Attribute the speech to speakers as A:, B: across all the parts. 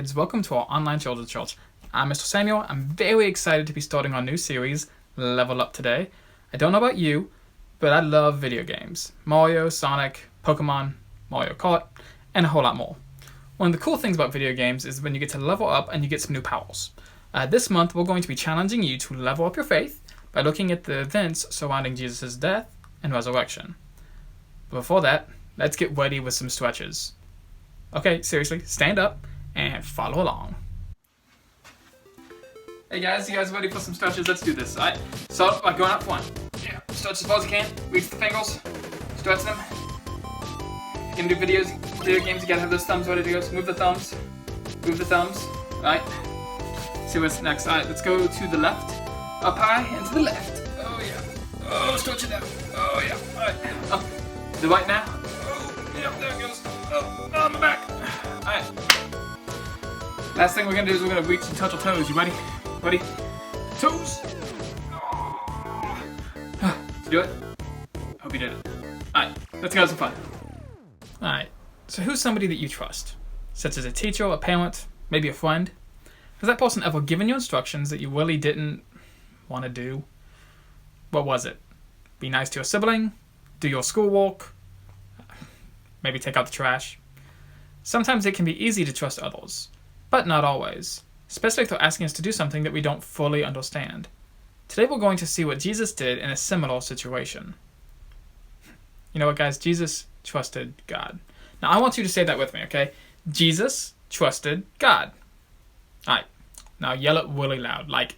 A: kids, welcome to our online children's church. I'm Mr. Samuel. I'm very excited to be starting our new series, Level Up, today. I don't know about you, but I love video games. Mario, Sonic, Pokemon, Mario Kart, and a whole lot more. One of the cool things about video games is when you get to level up and you get some new powers. This month, we're going to be challenging you to level up your faith by looking at the events surrounding Jesus' death and resurrection. But before that, let's get ready with some stretches. Okay, seriously, stand up and follow along. Hey guys, you guys ready for some stretches? Let's do this. Alright, start by going up front. Yeah, stretch as far as you can. Reach the fingers. Stretch them. If you're gonna do video games, you gotta have those thumbs ready to go. So move the thumbs. Move the thumbs. Alright. See what's next. Alright, let's go to the left. Up high and to the left. Oh yeah. Oh, stretch it out. Oh yeah. Alright. Up. The right now. Oh, yeah, there it goes. Oh, on the back. Alright. Last thing we're gonna do is we're gonna reach and touch our toes. You ready? Ready? Toes! Did you do it? Hope you did it. Alright, let's go have some fun. Alright, so who's somebody that you trust? Such as a teacher, a parent, maybe a friend? Has that person ever given you instructions that you really didn't want to do? What was it? Be nice to your sibling? Do your schoolwork? Maybe take out the trash? Sometimes it can be easy to trust others, but not always, especially if they're asking us to do something that we don't fully understand. Today we're going to see what Jesus did in a similar situation. You know what, guys? Jesus trusted God. Now I want you to say that with me, okay? Jesus trusted God. Alright, now yell it really loud, like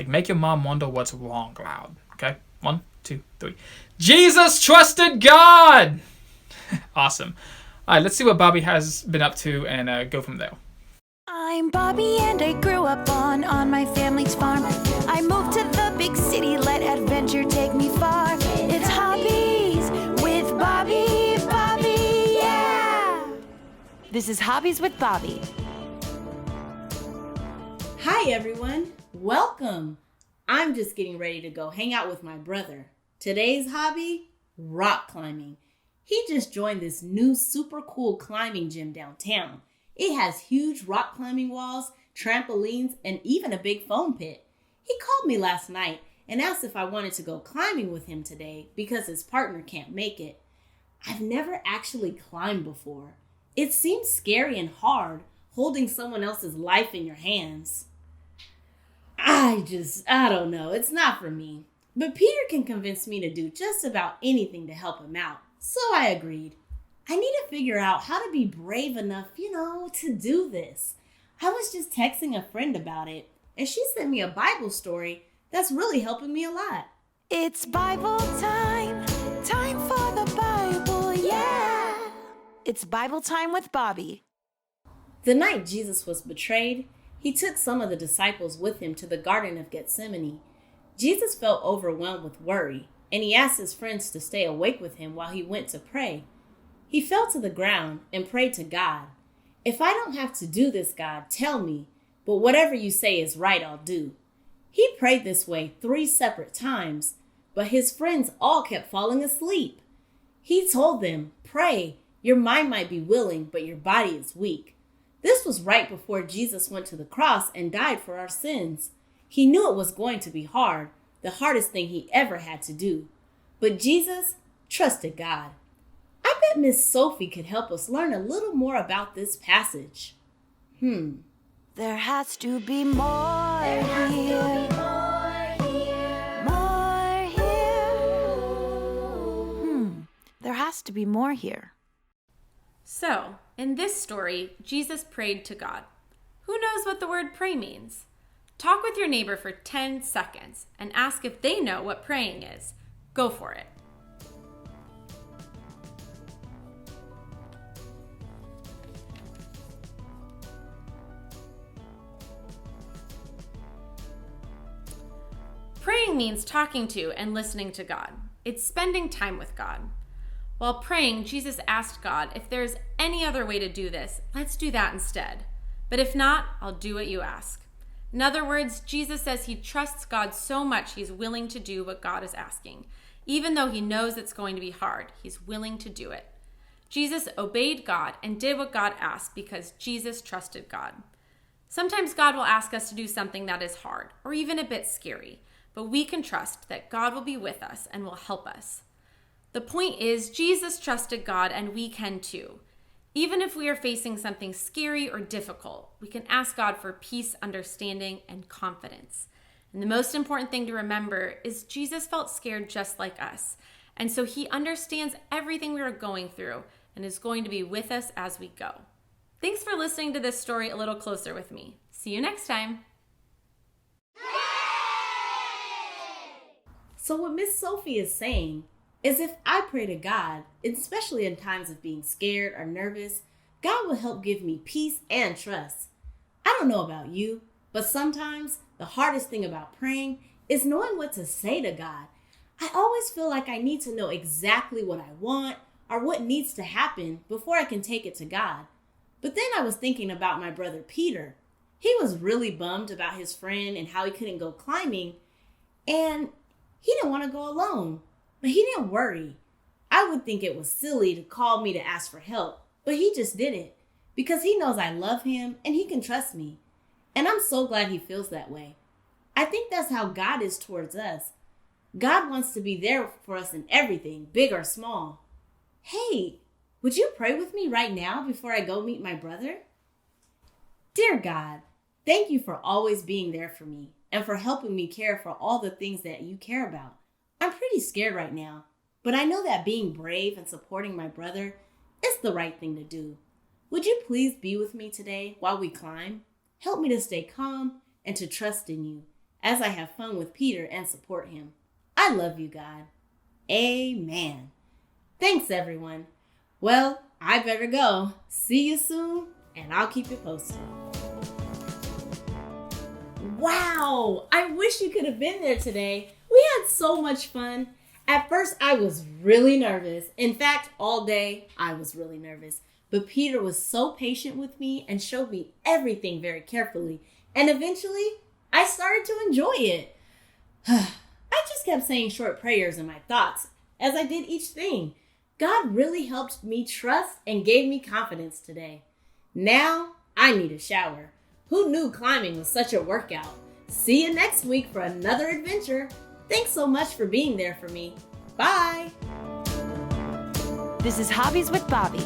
A: make your mom wonder what's wrong loud, okay? 1, 2, 3. Jesus trusted God! Awesome. Alright, let's see what Bobbie has been up to and go from there.
B: I'm Bobbie and I grew up on my family's farm. I moved to the big city, let adventure take me far. It's Hobbies with Bobbie, yeah! This is Hobbies with Bobbie.
C: Hi everyone, welcome. I'm just getting ready to go hang out with my brother. Today's hobby, rock climbing. He just joined this new super cool climbing gym downtown. It has huge rock climbing walls, trampolines, and even a big foam pit. He called me last night and asked if I wanted to go climbing with him today because his partner can't make it. I've never actually climbed before. It seems scary and hard, holding someone else's life in your hands. I don't know. It's not for me. But Peter can convince me to do just about anything to help him out. So I agreed. I need to figure out how to be brave enough, to do this. I was just texting a friend about it, and she sent me a Bible story that's really helping me a lot.
B: It's Bible time, time for the Bible, yeah! It's Bible time with Bobbie.
C: The night Jesus was betrayed, he took some of the disciples with him to the Garden of Gethsemane. Jesus felt overwhelmed with worry, and he asked his friends to stay awake with him while he went to pray. He fell to the ground and prayed to God. If I don't have to do this, God, tell me, but whatever you say is right, I'll do. He prayed this way 3 separate times, but his friends all kept falling asleep. He told them, pray, your mind might be willing, but your body is weak. This was right before Jesus went to the cross and died for our sins. He knew it was going to be hard, the hardest thing he ever had to do. But Jesus trusted God. I bet Miss Sophie could help us learn a little more about this passage.
B: There has to be more here. More here. There has to be more here.
D: So, in this story, Jesus prayed to God. Who knows what the word pray means? Talk with your neighbor for 10 seconds and ask if they know what praying is. Go for it. Praying means talking to and listening to God. It's spending time with God. While praying, Jesus asked God, if there's any other way to do this, let's do that instead. But if not, I'll do what you ask. In other words, Jesus says he trusts God so much he's willing to do what God is asking. Even though he knows it's going to be hard, he's willing to do it. Jesus obeyed God and did what God asked because Jesus trusted God. Sometimes God will ask us to do something that is hard or even a bit scary, but we can trust that God will be with us and will help us. The point is, Jesus trusted God and we can too. Even if we are facing something scary or difficult, we can ask God for peace, understanding, and confidence. And the most important thing to remember is Jesus felt scared just like us. And so he understands everything we are going through and is going to be with us as we go. Thanks for listening to this story a little closer with me. See you next time.
C: So what Miss Sophie is saying is if I pray to God, especially in times of being scared or nervous, God will help give me peace and trust. I don't know about you, but sometimes the hardest thing about praying is knowing what to say to God. I always feel like I need to know exactly what I want or what needs to happen before I can take it to God. But then I was thinking about my brother Peter. He was really bummed about his friend and how he couldn't go climbing, and he didn't want to go alone. But he didn't worry. I would think it was silly to call me to ask for help, but he just did it because he knows I love him and he can trust me. And I'm so glad he feels that way. I think that's how God is towards us. God wants to be there for us in everything, big or small. Hey, would you pray with me right now before I go meet my brother? Dear God, thank you for always being there for me and for helping me care for all the things that you care about. I'm pretty scared right now, but I know that being brave and supporting my brother is the right thing to do. Would you please be with me today while we climb? Help me to stay calm and to trust in you as I have fun with Peter and support him. I love you, God. Amen. Thanks, everyone. Well, I better go. See you soon, and I'll keep you posted. Wow, I wish you could have been there today. We had so much fun. At first, I was really nervous. In fact, all day, I was really nervous. But Peter was so patient with me and showed me everything very carefully. And eventually, I started to enjoy it. I just kept saying short prayers in my thoughts as I did each thing. God really helped me trust and gave me confidence today. Now, I need a shower. Who knew climbing was such a workout? See you next week for another adventure. Thanks so much for being there for me. Bye.
B: This is Hobbies with Bobbie.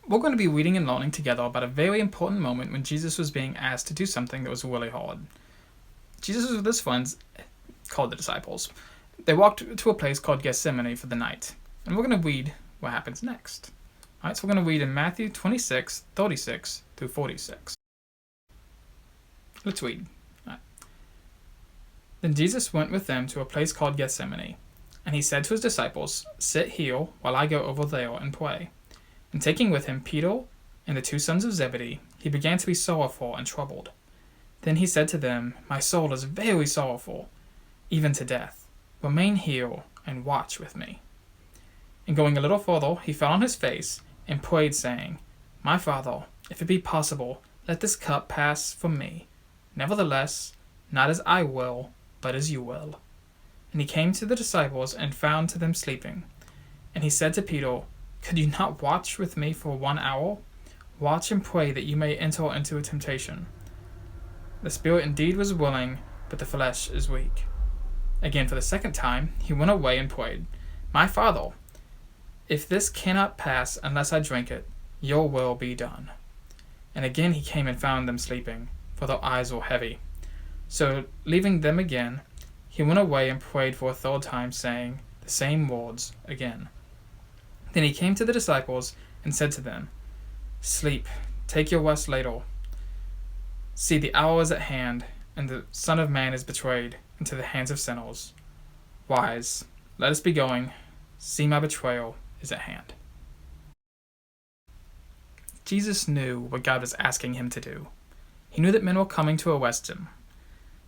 A: We're going to be reading and learning together about a very important moment when Jesus was being asked to do something that was really hard. Jesus was with his friends, called the disciples. They walked to a place called Gethsemane for the night. And we're going to read what happens next. Alright, so we're going to read in Matthew 26, 36 through 46. Let's read. Right. Then Jesus went with them to a place called Gethsemane, and he said to his disciples, "Sit here while I go over there and pray." And taking with him Peter and the two sons of Zebedee, he began to be sorrowful and troubled. Then he said to them, "My soul is very sorrowful, even to death. Remain here and watch with me." And going a little further, he fell on his face and prayed, saying, "My Father, if it be possible, let this cup pass from me. Nevertheless, not as I will, but as you will." And he came to the disciples and found them sleeping. And he said to Peter, "Could you not watch with me for 1 hour? Watch and pray that you may enter into a temptation. The spirit indeed was willing, but the flesh is weak." Again, for the second time, he went away and prayed, "My Father, if this cannot pass unless I drink it, your will be done." And again he came and found them sleeping, for their eyes were heavy. So, leaving them again, he went away and prayed for a third time, saying the same words again. Then he came to the disciples and said to them, "Sleep, take your rest later. See, the hour is at hand, and the Son of Man is betrayed into the hands of sinners. Rise, let us be going. See, my betrayal is at hand." Jesus knew what God was asking him to do. He knew that men were coming to arrest him.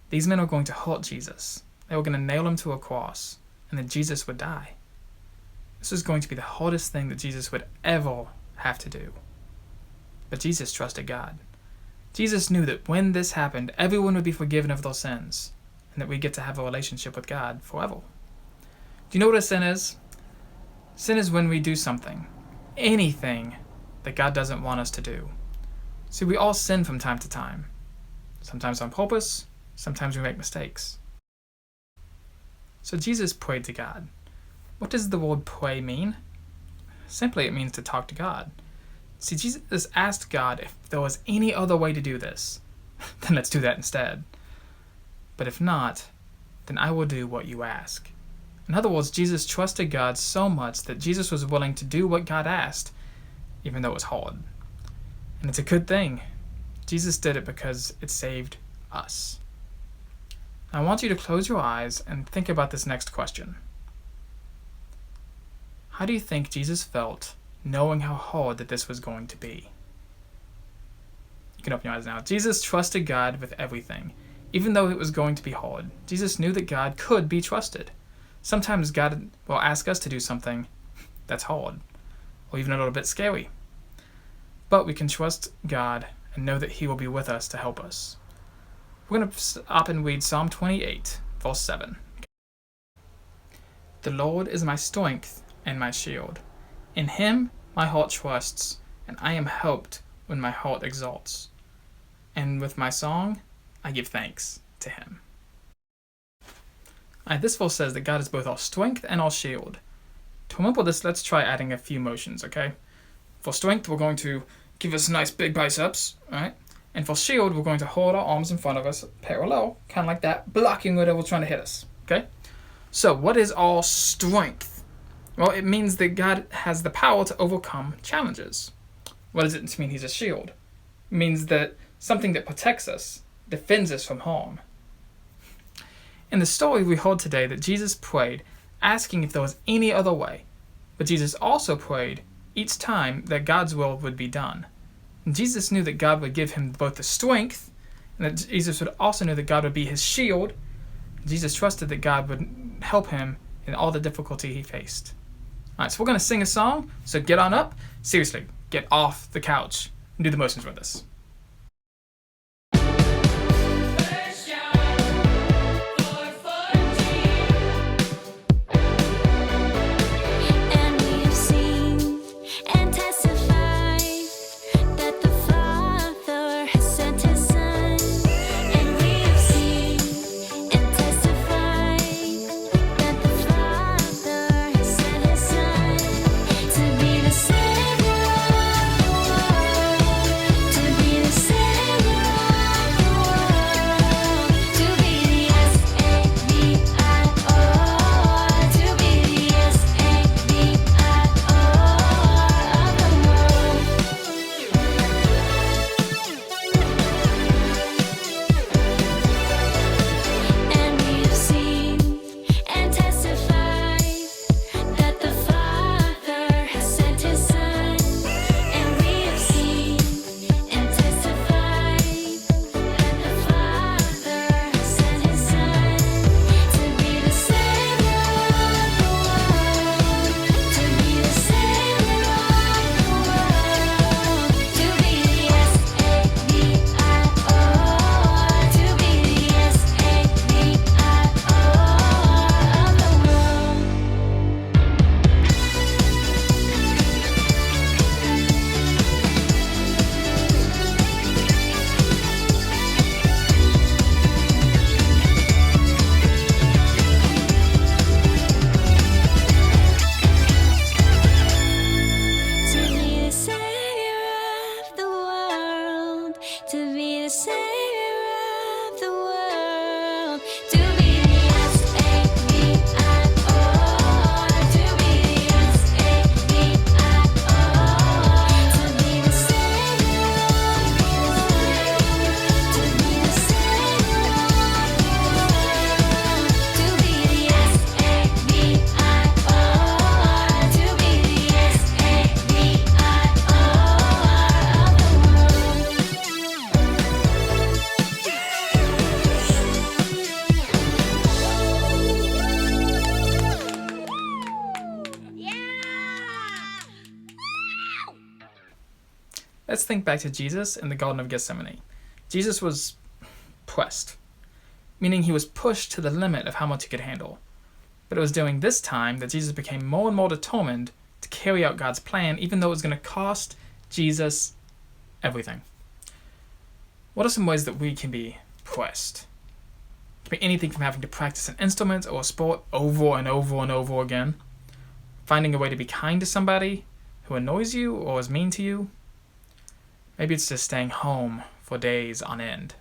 A: These men were going to hurt Jesus. They were going to nail him to a cross, and then Jesus would die. This was going to be the hardest thing that Jesus would ever have to do. But Jesus trusted God. Jesus knew that when this happened, everyone would be forgiven of their sins, and that we'd get to have a relationship with God forever. Do you know what a sin is? Sin is when we do something, anything, that God doesn't want us to do. See, we all sin from time to time. Sometimes on purpose, sometimes we make mistakes. So Jesus prayed to God. What does the word pray mean? Simply, it means to talk to God. See, Jesus asked God if there was any other way to do this. Then let's do that instead. But if not, then I will do what you ask. In other words, Jesus trusted God so much that Jesus was willing to do what God asked, even though it was hard. And it's a good thing. Jesus did it because it saved us. Now, I want you to close your eyes and think about this next question. How do you think Jesus felt knowing how hard that this was going to be? You can open your eyes now. Jesus trusted God with everything, even though it was going to be hard. Jesus knew that God could be trusted. Sometimes God will ask us to do something that's hard, or even a little bit scary. But we can trust God and know that He will be with us to help us. We're going to stop and read Psalm 28, verse 7. The Lord is my strength and my shield. In Him my heart trusts, and I am helped when my heart exalts. And with my song, I give thanks to Him. This verse says that God is both our strength and our shield. To remember this, let's try adding a few motions, okay? For strength, we're going to give us nice big biceps, right? And for shield, we're going to hold our arms in front of us, parallel, kind of like that, blocking whatever's trying to hit us, okay? So, what is our strength? Well, it means that God has the power to overcome challenges. What does it mean He's a shield? It means that something that protects us, defends us from harm. In the story we heard today that Jesus prayed, asking if there was any other way. But Jesus also prayed each time that God's will would be done. And Jesus knew that God would give him both the strength, and that Jesus would also know that God would be his shield. Jesus trusted that God would help him in all the difficulty he faced. Alright, so we're going to sing a song, so get on up. Seriously, get off the couch and do the motions with us. Let's think back to Jesus in the Garden of Gethsemane. Jesus was pressed, meaning he was pushed to the limit of how much he could handle. But it was during this time that Jesus became more and more determined to carry out God's plan, even though it was going to cost Jesus everything. What are some ways that we can be pressed? It can be anything from having to practice an instrument or a sport over and over and over again, finding a way to be kind to somebody who annoys you or is mean to you. Maybe it's just staying home for days on end.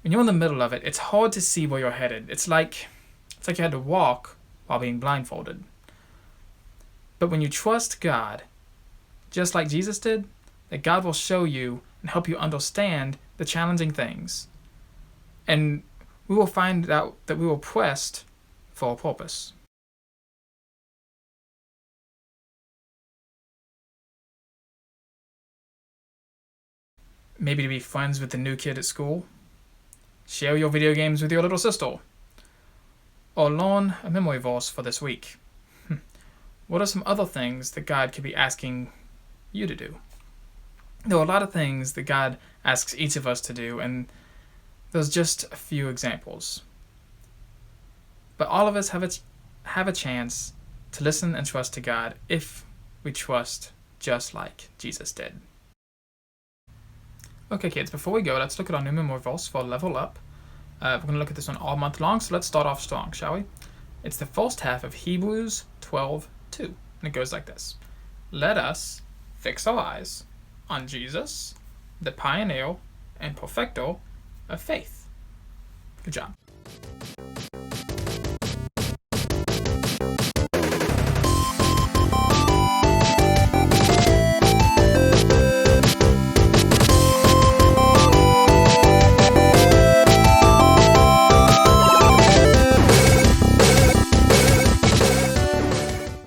A: When you're in the middle of it, it's hard to see where you're headed. It's like you had to walk while being blindfolded. But when you trust God, just like Jesus did, that God will show you and help you understand the challenging things. And we will find out that we were pressed for a purpose. Maybe to be friends with the new kid at school. Share your video games with your little sister. Or learn a memory verse for this week. What are some other things that God could be asking you to do? There are a lot of things that God asks each of us to do, and there's just a few examples. But all of us have a chance to listen and trust to God if we trust just like Jesus did. Okay, kids, before we go, let's look at our new memory verse for Level Up. We're going to look at this one all month long, so let's start off strong, shall we? It's the first half of Hebrews 12:2, and it goes like this. Let us fix our eyes on Jesus, the pioneer and perfecter of faith. Good job.